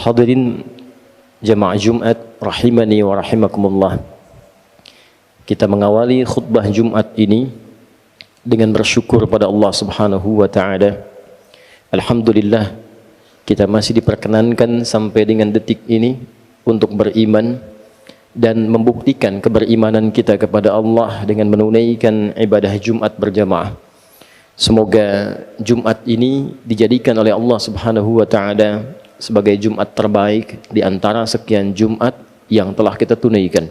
Hadirin jamaah Jumat rahimani wa rahimakumullah. Kita mengawali khutbah Jumat ini dengan bersyukur pada Allah Subhanahu wa taala. Alhamdulillah, kita masih diperkenankan sampai dengan detik ini untuk beriman dan membuktikan keberimanan kita kepada Allah dengan menunaikan ibadah Jumat berjamaah. Semoga Jumat ini dijadikan oleh Allah Subhanahu wa taala sebagai Jumat terbaik di antara sekian Jumat yang telah kita tunaikan.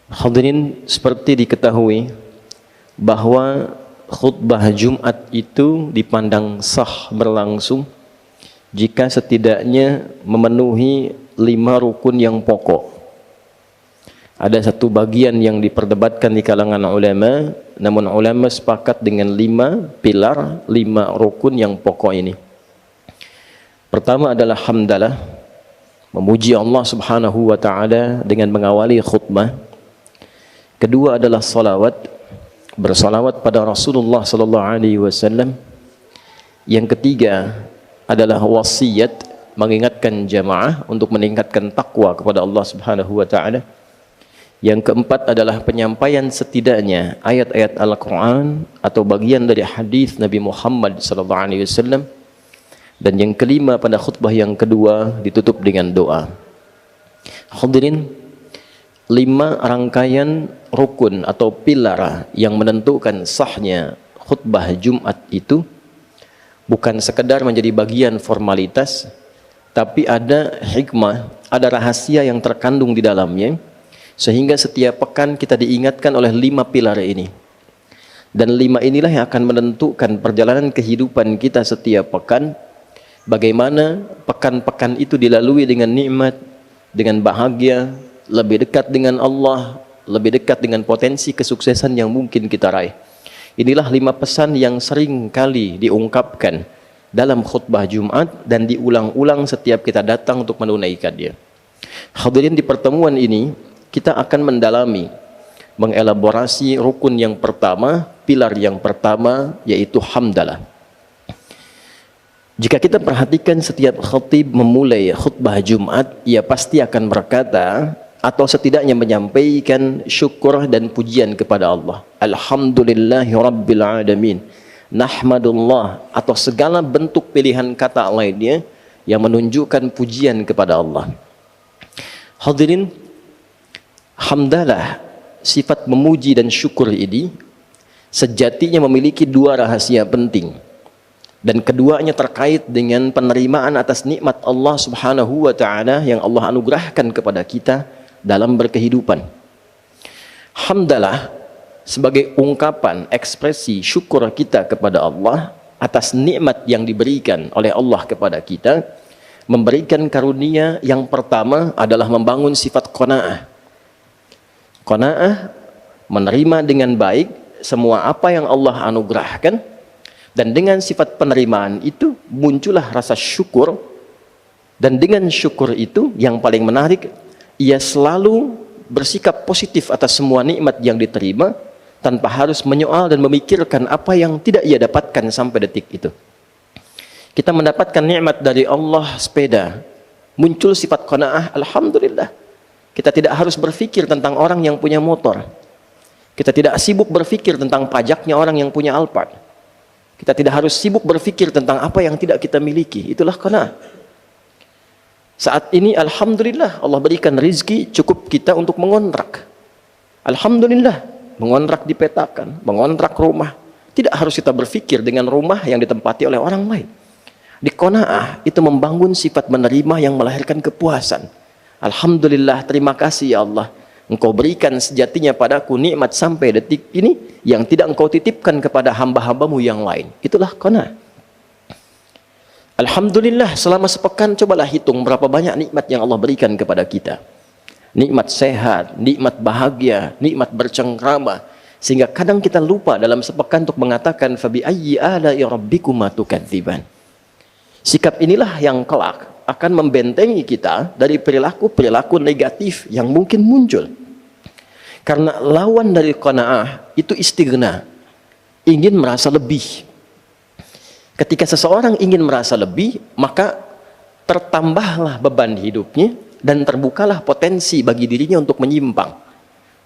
Hadirin, seperti diketahui bahwa khutbah Jumat itu dipandang sah berlangsung jika setidaknya memenuhi 5 rukun yang pokok. Ada satu bagian yang diperdebatkan di kalangan ulama, namun ulama sepakat dengan 5 pilar, 5 rukun yang pokok ini. Pertama adalah hamdalah, memuji Allah Subhanahu wa taala dengan mengawali khutbah. Kedua adalah salawat, bersalawat pada Rasulullah sallallahu alaihi wasallam. Yang ketiga adalah wasiat, mengingatkan jamaah untuk meningkatkan takwa kepada Allah Subhanahu wa taala. Yang keempat adalah penyampaian setidaknya ayat-ayat Al-Qur'an atau bagian dari hadis Nabi Muhammad sallallahu alaihi wasallam. Dan yang kelima pada khutbah yang kedua ditutup dengan doa. Hadirin, 5 rangkaian rukun atau pilar yang menentukan sahnya khutbah Jumat itu bukan sekedar menjadi bagian formalitas, tapi ada hikmah, ada rahasia yang terkandung di dalamnya, sehingga setiap pekan kita diingatkan oleh 5 pilar ini. Dan 5 inilah yang akan menentukan perjalanan kehidupan kita setiap pekan. Bagaimana pekan-pekan itu dilalui dengan nikmat, dengan bahagia, lebih dekat dengan Allah, lebih dekat dengan potensi kesuksesan yang mungkin kita raih. Inilah 5 pesan yang sering kali diungkapkan dalam khutbah Jumat dan diulang-ulang setiap kita datang untuk menunaikannya. Hadirin, di pertemuan ini kita akan mendalami, mengelaborasi rukun yang pertama, pilar yang pertama, yaitu hamdalah. Jika kita perhatikan setiap khatib memulai khutbah Jumat, ia pasti akan berkata atau setidaknya menyampaikan syukur dan pujian kepada Allah. Alhamdulillahi Rabbil Alamin. Nahmadullah, atau segala bentuk pilihan kata lainnya yang menunjukkan pujian kepada Allah. Hadirin, hamdalah, sifat memuji dan syukur ini sejatinya memiliki 2 rahasia penting. Dan keduanya terkait dengan penerimaan atas nikmat Allah Subhanahu wa taala yang Allah anugerahkan kepada kita dalam berkehidupan. Hamdalah sebagai ungkapan ekspresi syukur kita kepada Allah atas nikmat yang diberikan oleh Allah kepada kita, memberikan karunia yang pertama adalah membangun sifat qanaah. Qanaah, menerima dengan baik semua apa yang Allah anugerahkan. Dan dengan sifat penerimaan itu muncullah rasa syukur. Dan dengan syukur itu yang paling menarik, ia selalu bersikap positif atas semua nikmat yang diterima tanpa harus menyoal dan memikirkan apa yang tidak ia dapatkan sampai detik itu. Kita mendapatkan nikmat dari Allah, sepeda, muncul sifat qanaah, alhamdulillah. Kita tidak harus berpikir tentang orang yang punya motor. Kita tidak sibuk berpikir tentang pajaknya orang yang punya Alphard. Kita tidak harus sibuk berpikir tentang apa yang tidak kita miliki. Itulah qanaah. Saat ini alhamdulillah Allah berikan rizki cukup kita untuk mengontrak. Alhamdulillah, mengontrak dipetakan, mengontrak rumah. Tidak harus kita berpikir dengan rumah yang ditempati oleh orang lain. Di qanaah itu membangun sifat menerima yang melahirkan kepuasan. Alhamdulillah, terima kasih ya Allah. Engkau berikan sejatinya padaku nikmat sampai detik ini yang tidak engkau titipkan kepada hamba-hambamu yang lain. Itulah qanaah. Alhamdulillah, selama sepekan cobalah hitung berapa banyak nikmat yang Allah berikan kepada kita. Nikmat sehat, nikmat bahagia, nikmat bercengkrama. Sehingga kadang kita lupa dalam sepekan untuk mengatakan fabi ayyi ala'i rabbikuma tukadziban. Sikap inilah yang kelak akan membentengi kita dari perilaku-perilaku negatif yang mungkin muncul. Karena lawan dari qanaah itu istighna, ingin merasa lebih. Ketika seseorang ingin merasa lebih, maka tertambahlah beban hidupnya dan terbukalah potensi bagi dirinya untuk menyimpang.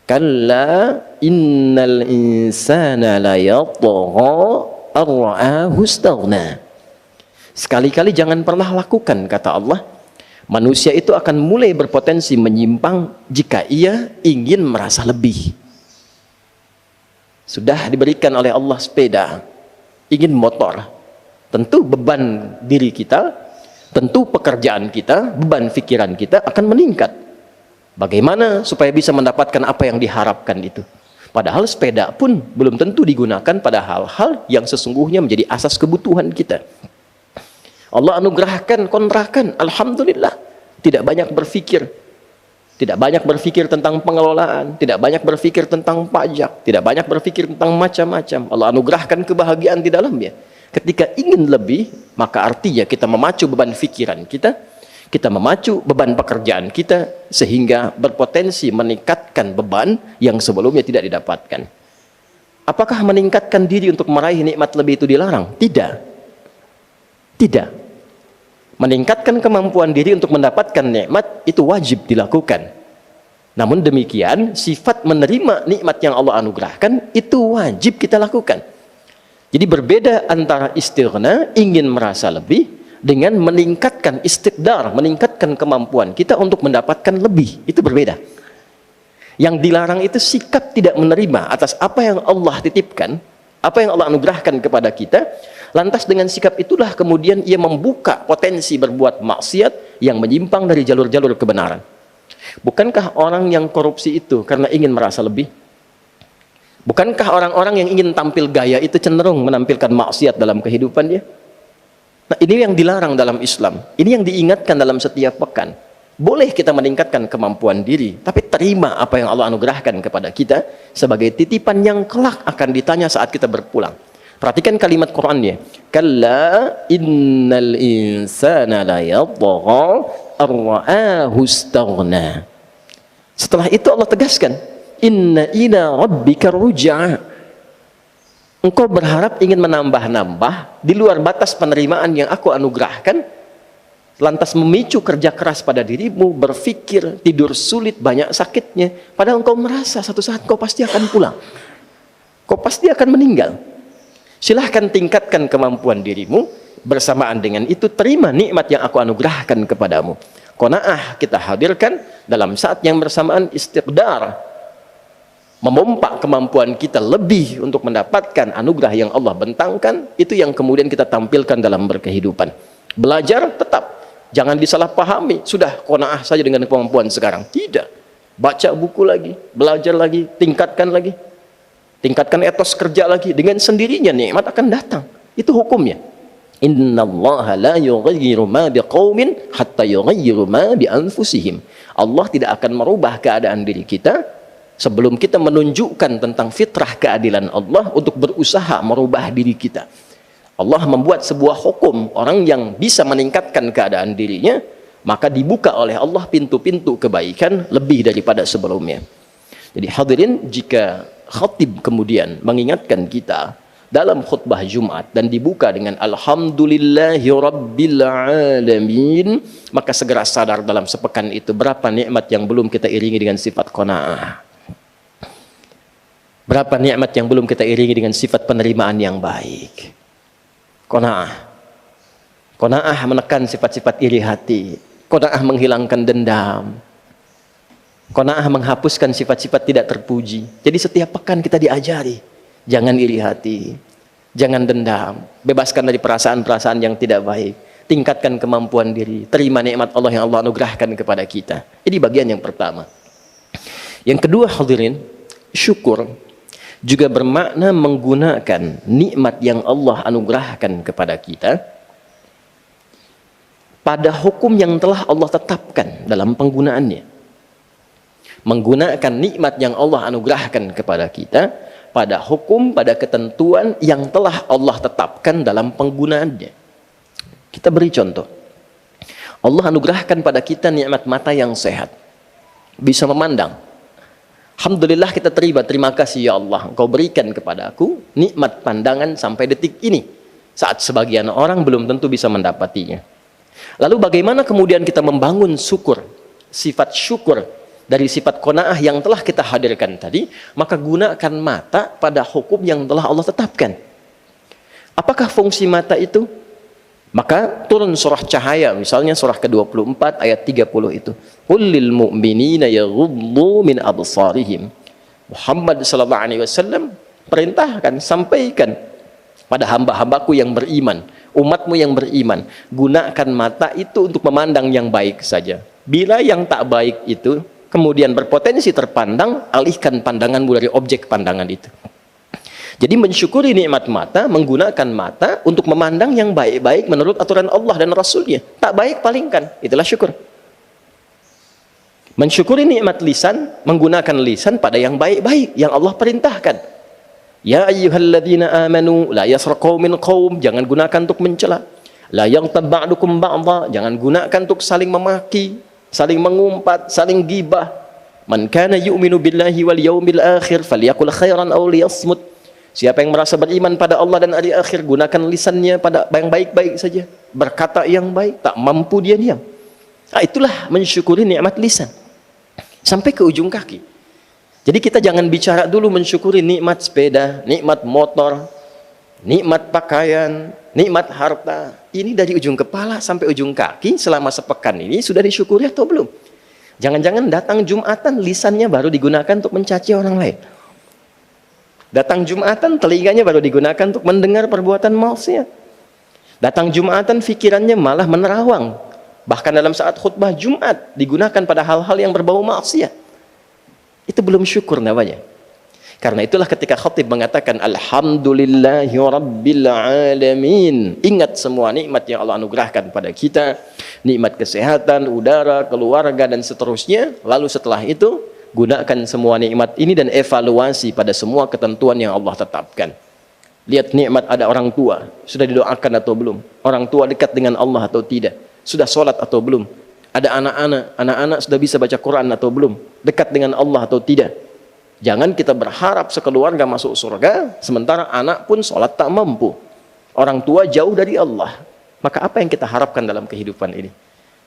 Kalla innal insana la yatgha ar-ra'ahu istaghna. Sekali-kali jangan pernah lakukan, kata Allah. Manusia itu akan mulai berpotensi menyimpang jika ia ingin merasa lebih. Sudah diberikan oleh Allah sepeda, ingin motor. Tentu beban diri kita, tentu pekerjaan kita, beban pikiran kita akan meningkat. Bagaimana supaya bisa mendapatkan apa yang diharapkan itu? Padahal sepeda pun belum tentu digunakan pada hal-hal yang sesungguhnya menjadi asas kebutuhan kita. Allah anugerahkan kontrakan, alhamdulillah. Tidak banyak berpikir. Tidak banyak berpikir tentang pengelolaan, tidak banyak berpikir tentang pajak, tidak banyak berpikir tentang macam-macam. Allah anugerahkan kebahagiaan di dalamnya. Ketika ingin lebih, maka artinya kita memacu beban pikiran kita memacu beban pekerjaan kita, sehingga berpotensi meningkatkan beban yang sebelumnya tidak didapatkan. Apakah meningkatkan diri untuk meraih nikmat lebih itu dilarang? Tidak. Tidak. Meningkatkan kemampuan diri untuk mendapatkan nikmat itu wajib dilakukan. Namun demikian, sifat menerima nikmat yang Allah anugerahkan itu wajib kita lakukan. Jadi berbeda antara istighna, ingin merasa lebih, dengan meningkatkan istiqdar, meningkatkan kemampuan kita untuk mendapatkan lebih. Itu berbeda. Yang dilarang itu sikap tidak menerima atas apa yang Allah titipkan, apa yang Allah anugerahkan kepada kita. Lantas dengan sikap itulah kemudian ia membuka potensi berbuat maksiat yang menyimpang dari jalur-jalur kebenaran. Bukankah orang yang korupsi itu karena ingin merasa lebih? Bukankah orang-orang yang ingin tampil gaya itu cenderung menampilkan maksiat dalam kehidupannya? Nah, ini yang dilarang dalam Islam. Ini yang diingatkan dalam setiap pekan. Boleh kita meningkatkan kemampuan diri, tapi terima apa yang Allah anugerahkan kepada kita sebagai titipan yang kelak akan ditanya saat kita berpulang. Perhatikan kalimat Qur'annya. Kalla innal insana la yatgha ar-ra'ahu istaghna. Setelah itu Allah tegaskan, inna ila rabbika ruj'a. Engkau berharap ingin menambah-nambah di luar batas penerimaan yang aku anugerahkan, lantas memicu kerja keras pada dirimu, berpikir, tidur sulit, banyak sakitnya, padahal engkau merasa satu saat kau pasti akan pulang, kau pasti akan meninggal. Silahkan tingkatkan kemampuan dirimu, bersamaan dengan itu terima nikmat yang aku anugerahkan kepadamu. Qanaah kita hadirkan dalam saat yang bersamaan istiqdar, memompak kemampuan kita lebih untuk mendapatkan anugerah yang Allah bentangkan. Itu yang kemudian kita tampilkan dalam berkehidupan. Belajar tetap, jangan disalahpahami, sudah qanaah saja dengan kemampuan sekarang. Tidak, baca buku lagi, belajar lagi, tingkatkan lagi. Tingkatkan etos kerja lagi, dengan sendirinya nikmat akan datang. Itu hukumnya. Innallaha la yughayyiru ma biqaumin hatta yughayyiru ma bi anfusihim. Allah tidak akan merubah keadaan diri kita sebelum kita menunjukkan tentang fitrah keadilan Allah untuk berusaha merubah diri kita. Allah membuat sebuah hukum, orang yang bisa meningkatkan keadaan dirinya, maka dibuka oleh Allah pintu-pintu kebaikan lebih daripada sebelumnya. Jadi hadirin, jika khatib kemudian mengingatkan kita dalam khutbah Jumat dan dibuka dengan alhamdulillahi rabbil alamin, maka segera sadar dalam sepekan itu berapa nikmat yang belum kita iringi dengan sifat qanaah. Berapa nikmat yang belum kita iringi dengan sifat penerimaan yang baik. Qanaah. Qanaah menekan sifat-sifat iri hati. Qanaah menghilangkan dendam. Qanaah menghapuskan sifat-sifat tidak terpuji. Jadi setiap pekan kita diajari, jangan iri hati, jangan dendam, bebaskan dari perasaan-perasaan yang tidak baik, tingkatkan kemampuan diri, terima nikmat Allah yang Allah anugerahkan kepada kita. Ini bagian yang pertama. Yang kedua hadirin, syukur juga bermakna menggunakan nikmat yang Allah anugerahkan kepada kita pada hukum yang telah Allah tetapkan dalam penggunaannya. Menggunakan nikmat yang Allah anugerahkan kepada kita pada hukum, pada ketentuan yang telah Allah tetapkan dalam penggunaannya. Kita beri contoh. Allah anugerahkan pada kita nikmat mata yang sehat, bisa memandang. Alhamdulillah kita terima kasih ya Allah, Engkau berikan kepada aku nikmat pandangan sampai detik ini, saat sebagian orang belum tentu bisa mendapatinya. Lalu bagaimana kemudian kita membangun syukur, sifat syukur dari sifat qanaah yang telah kita hadirkan tadi? Maka gunakan mata pada hukum yang telah Allah tetapkan. Apakah fungsi mata itu? Maka turun surah cahaya, misalnya surah ke-24 ayat 30 itu. Qul lil mu'minina yaghuddu min absarihim. Muhammad sallallahu alaihi wasallam perintahkan, sampaikan pada hamba-hambaku yang beriman, umatmu yang beriman, gunakan mata itu untuk memandang yang baik saja. Bila yang tak baik itu kemudian berpotensi terpandang, alihkan pandanganmu dari objek pandangan itu. Jadi mensyukuri nikmat mata, menggunakan mata untuk memandang yang baik-baik menurut aturan Allah dan Rasulnya. Tak baik palingkan, itulah syukur. Mensyukuri nikmat lisan, menggunakan lisan pada yang baik-baik yang Allah perintahkan. Ya ayyuhalladzina amanu la yasraq qaumin qaum, jangan gunakan untuk mencela. La yaghtab ba'dukum ba'dha, jangan gunakan untuk saling memaki, saling mengumpat, saling gibah. Man kana yu'minu billahi wal yawmil akhir falyaqul khairan aw liyasmut. Siapa yang merasa beriman pada Allah dan hari akhir, gunakan lisannya pada yang baik-baik saja, berkata yang baik, tak mampu dia diam. Itulah mensyukuri nikmat lisan sampai ke ujung kaki. Jadi kita jangan bicara dulu mensyukuri nikmat sepeda, nikmat motor, nikmat pakaian, nikmat harta. Ini dari ujung kepala sampai ujung kaki selama sepekan ini sudah disyukuri atau belum? Jangan-jangan datang Jumatan lisannya baru digunakan untuk mencaci orang lain. Datang Jumatan telinganya baru digunakan untuk mendengar perbuatan maksiat. Datang Jumatan fikirannya malah menerawang. Bahkan dalam saat khutbah Jumat digunakan pada hal-hal yang berbau maksiat. Itu belum syukur namanya. Karena itulah ketika khatib mengatakan alhamdulillahi rabbil alamin, ingat semua nikmat yang Allah anugerahkan pada kita, nikmat kesehatan, udara, keluarga dan seterusnya. Lalu setelah itu gunakan semua nikmat ini dan evaluasi pada semua ketentuan yang Allah tetapkan. Lihat nikmat ada orang tua, sudah didoakan atau belum? Orang tua dekat dengan Allah atau tidak? Sudah sholat atau belum? Ada anak-anak sudah bisa baca Quran atau belum? Dekat dengan Allah atau tidak? Jangan kita berharap sekeluarga masuk surga, sementara anak pun sholat tak mampu. Orang tua jauh dari Allah. Maka apa yang kita harapkan dalam kehidupan ini?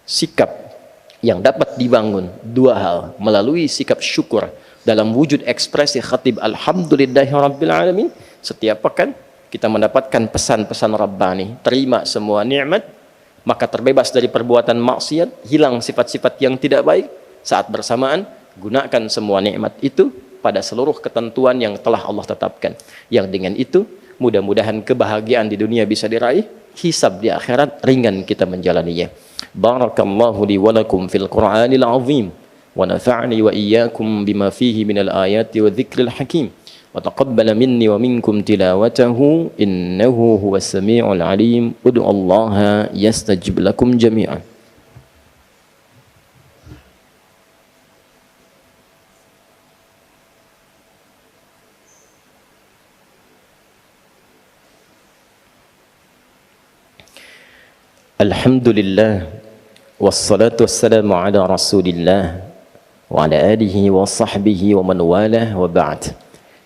Sikap yang dapat dibangun dua hal melalui sikap syukur dalam wujud ekspresi khatib alhamdulillahirabbil alamin. Setiap pekan kita mendapatkan pesan-pesan Rabbani, terima semua nikmat, maka terbebas dari perbuatan maksiat, hilang sifat-sifat yang tidak baik. Saat bersamaan gunakan semua nikmat itu pada seluruh ketentuan yang telah Allah tetapkan, yang dengan itu mudah-mudahan kebahagiaan di dunia bisa diraih, hisab di akhirat ringan kita menjalaninya. Barakallahu li wa lakum fil Qur'anil azim wa nafa'ani wa iyyakum bima fihi minal ayati wa dzikril hakim wa taqabbala minni wa minkum tilawatahu innahu huwas samiul alim. Ud'ullaha yastajib lakum jami'an. Alhamdulillah wassalatu wassalamu ala rasulillah wa ala alihi wa sahbihi wa man walah wa ba'd.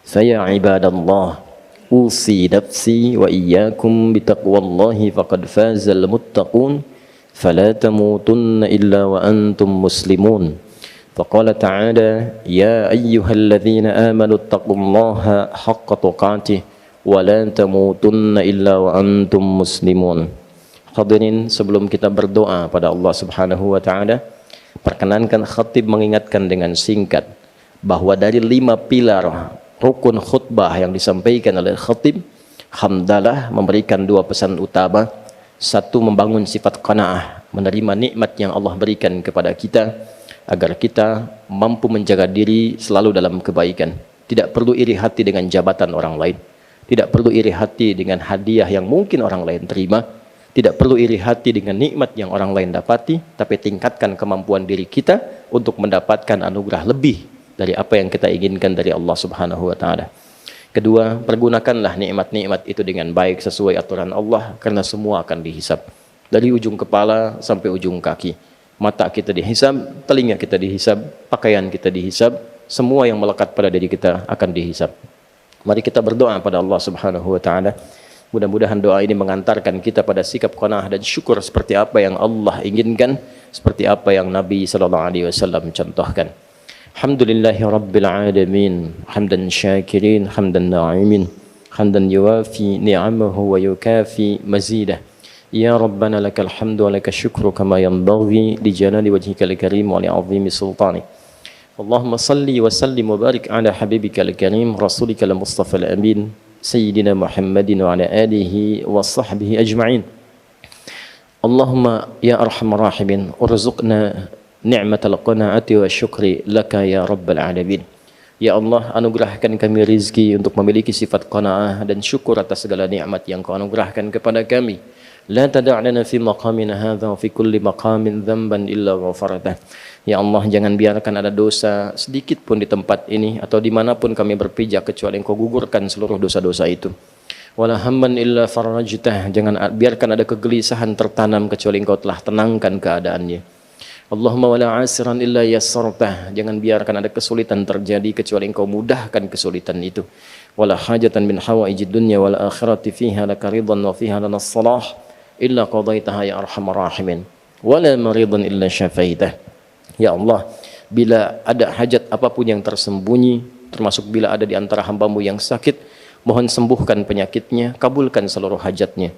Faya ibadallah, usi nafsi wa iyyakum bitaqwallahi faqad fazal muttaqun fala tamutunna illa wa antum muslimun. Faqala ta'ala ya ayyuhalladzina amanu ittaqullaha haqqa tuqatih wa la tamutunna illa wa antum muslimun. Hadirin, sebelum kita berdoa pada Allah Subhanahu wa taala, perkenankan khatib mengingatkan dengan singkat bahwa dari 5 pilar rukun khutbah yang disampaikan oleh khatib, hamdalah memberikan 2 pesan utama. 1, membangun sifat qanaah, menerima nikmat yang Allah berikan kepada kita agar kita mampu menjaga diri selalu dalam kebaikan. Tidak perlu iri hati dengan jabatan orang lain, tidak perlu iri hati dengan hadiah yang mungkin orang lain terima. Tidak perlu iri hati dengan nikmat yang orang lain dapati, tapi tingkatkan kemampuan diri kita untuk mendapatkan anugerah lebih dari apa yang kita inginkan dari Allah Subhanahu wa taala. Kedua, pergunakanlah nikmat-nikmat itu dengan baik sesuai aturan Allah, karena semua akan dihisab. Dari ujung kepala sampai ujung kaki. Mata kita dihisab, telinga kita dihisab, pakaian kita dihisab, semua yang melekat pada diri kita akan dihisab. Mari kita berdoa pada Allah Subhanahu wa taala. Mudah-mudahan doa ini mengantarkan kita pada sikap qanaah dan syukur seperti apa yang Allah inginkan, seperti apa yang Nabi sallallahu alaihi wasallam contohkan. Alhamdulillahi rabbil alamin, hamdan syakirin, hamdan na'imin, hamdan yuwafi ni'amahu wa yukafi mazidah. Ya Rabbana lakal hamdu wa lakal syukru kama yanbaghi li jalali wajhikal karim wa li 'azimi sultanik. Allahumma salli wa sallim wa barik ala habibikal karim rasulikal mustafa al-amin Sayyidina Muhammadin wa ala alihi wa sahbihi ajma'in. Allahumma ya arhamar rahimin urzuqna ni'matal qanaati wa syukri laka ya rabbal alamin. Ya Allah, anugerahkan kami rizki untuk memiliki sifat qanaah dan syukur atas segala nikmat yang Kau anugerahkan kepada kami. La tada' lana fi maqamina hadha wa fi kulli maqamin dhanban illa ghafartah. Ya Allah, jangan biarkan ada dosa sedikit pun di tempat ini atau dimanapun kami berpijak kecuali Engkau gugurkan seluruh dosa-dosa itu. Wala hamman illa farajtah, jangan biarkan ada kegelisahan tertanam kecuali Engkau telah tenangkan keadaannya. Allahumma wala asiran illa yassartah, jangan biarkan ada kesulitan terjadi kecuali Engkau mudahkan kesulitan itu. Wala hajatan min hawaijid dunya wal akhirati fiha laka ridwan wa fiha lana salah illa qadaitaha ya arhamar rahimin. Wala maridan illa syafaitah. Ya Allah, bila ada hajat apapun yang tersembunyi, termasuk bila ada di antara hamba-Mu yang sakit, mohon sembuhkan penyakitnya, kabulkan seluruh hajatnya.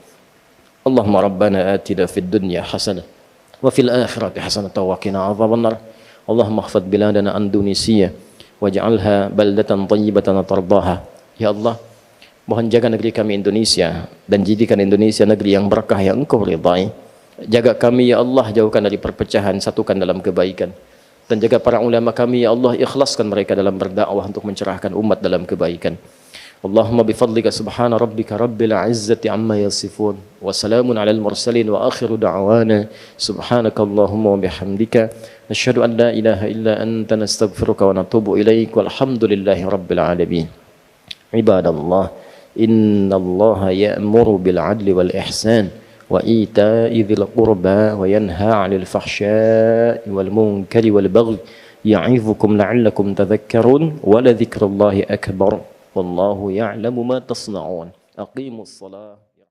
Allahumma rabbana atina fid dunya hasanah wa fil akhirati hasanah wa qina adzabannar. Allahumma ihfadz biladana Indonesia waj'alha baldatan thayyibatan tardaha. Ya Allah, mohon jaga negeri kami Indonesia dan jadikan Indonesia negeri yang berkah yang Engkau ridai. Jaga kami ya Allah, jauhkan dari perpecahan, satukan dalam kebaikan. Dan jaga para ulama kami ya Allah, ikhlaskan mereka dalam berdakwah untuk mencerahkan umat dalam kebaikan. Allahumma bifadlika subhana rabbika rabbil izzati amma yasifun wa salamun alal mursalin wa akhiru da'wana subhanakallahumma wa bihamdika nasyhadu an la ilaha illa anta nastaghfiruka wa natubu ilaik walhamdulillahi rabbil alamin. Ibadallah, innallaha ya'muru bil adli wal ihsan وإيتاء ذي القربى وينهى عن الفحشاء والمنكر والبغي يعظكم لعلكم تذكرون ولذكر الله أكبر والله يعلم ما تصنعون أقيموا الصلاة